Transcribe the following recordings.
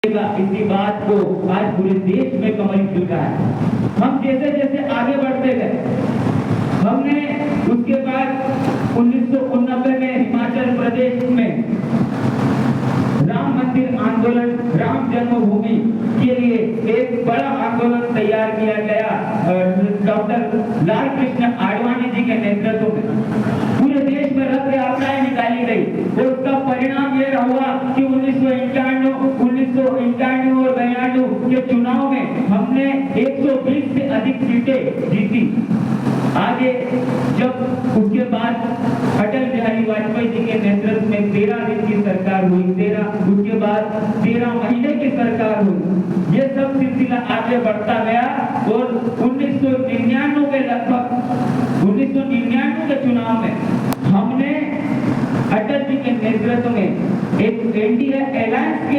इसी बात को आज पूरे देश में कमल खिल रहा है। हम जैसे जैसे आगे बढ़ते गए, हमने उसके बाद 1989 में हिमाचल प्रदेश में राम मंदिर आंदोलन, राम जन्मभूमि के लिए एक बड़ा आंदोलन तैयार किया गया डॉक्टर लाल कृष्ण आडवाणी जी के नेतृत्व में। पूरे देश में रथ यात्राएं निकाली गई और उसका परिणाम ये हुआ कि 1991 और 92 के चुनाव में हमने 120 से अधिक सीटें जीती। आगे जब उसके बाद अटल बिहारी वाजपेयी जी के नेतृत्व में 13 दिन की सरकार हुई, उसके बाद 13 महीने की सरकार हुई। ये सब सिलसिला आगे बढ़ता गया और 1999 के लगभग 1999 के चुनाव में हमने अटल जी के नेतृत्व में एक एनडीए अलायंस के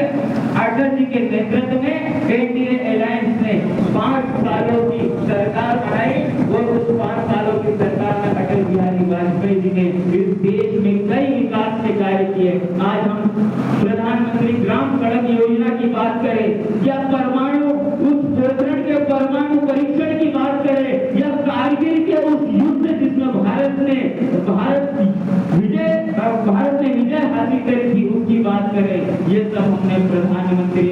अटल जी के नेतृत्व में एनडीए अलायंस ने 5 सालों की सरकार बनाई और उस 5 सालों की सरकार में अटल बिहारी वाजपेयी जी ने इस देश में कई विकास के कार्य किए। आज हम प्रधानमंत्री ग्राम सड़क योजना की बात करें या परमाणु उस पोखरण के परमाणु परीक्षण की बात करें या कारगिल के उस युद्ध जिसमें भारत ने विजय हासिल करी थी उसकी बात करें, ये सब हमने प्रधानमंत्री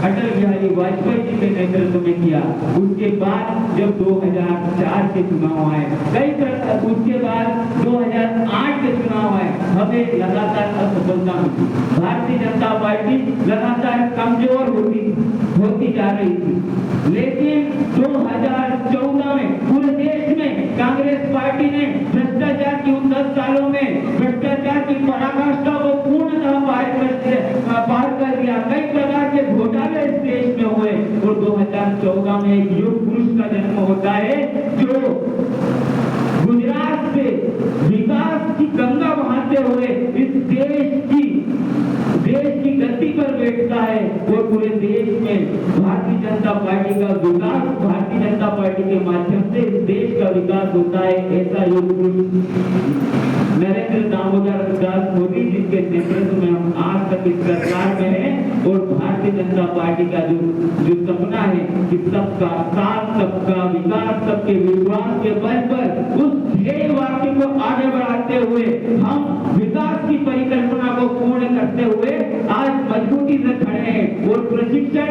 अटल बिहारी वाजपेयी जी के नेतृत्व में किया। उसके बाद जब 2004 के चुनाव आए, उसके बाद 2008 के चुनाव आए, हमें लगातार असफलता मिली। भारतीय जनता पार्टी लगातार कमजोर होती जा रही थी, लेकिन 2014 में पूरे देश में कांग्रेस पार्टी ने भ्रष्टाचार की उन 10 सालों में भ्रष्टाचार की पराकाष्ठा को पूर्णतः पार कर दिया। कई प्रकार के घोटाले इस देश में हुए और 2014 में एक युग पुरुष का जन्म होता है जो गुजरात से विकास की गंगा बहाते हुए इस देश की गद्दी पर बैठता है और पूरे देश में भारतीय जनता पार्टी का विकास, भारतीय जनता पार्टी के माध्यम से इस देश का विकास होता है। ऐसा युग नरेंद्र दामोदर दास मोदी जिसके नेतृत्व में हम आज तक इस सरकार में हैं और भारतीय जनता पार्टी का जो सपना है कि सबका साथ, सबका विकास, सबके विश्वास के बल पर उस ध्येय वाक्य को आगे बढ़ाते हुए हम विकास की परिकल्पना को पूर्ण करते हुए आज मजबूती से खड़े हैं। और प्रशिक्षण,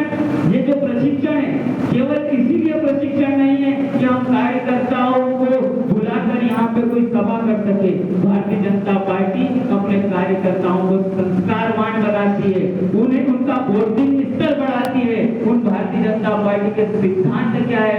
ये जो प्रशिक्षण है केवल इसीलिए प्रशिक्षण नहीं है कि हम कार्यकर्ताओं को बुलाकर यहाँ पे कोई सभा कर सके। भारतीय जनता पार्टी अपने कार्यकर्ताओं को संस्कारवान बनाती है, उन्हें उनका बौद्धिक स्तर बढ़ाती है। उन भारतीय जनता पार्टी के सिद्धांत क्या है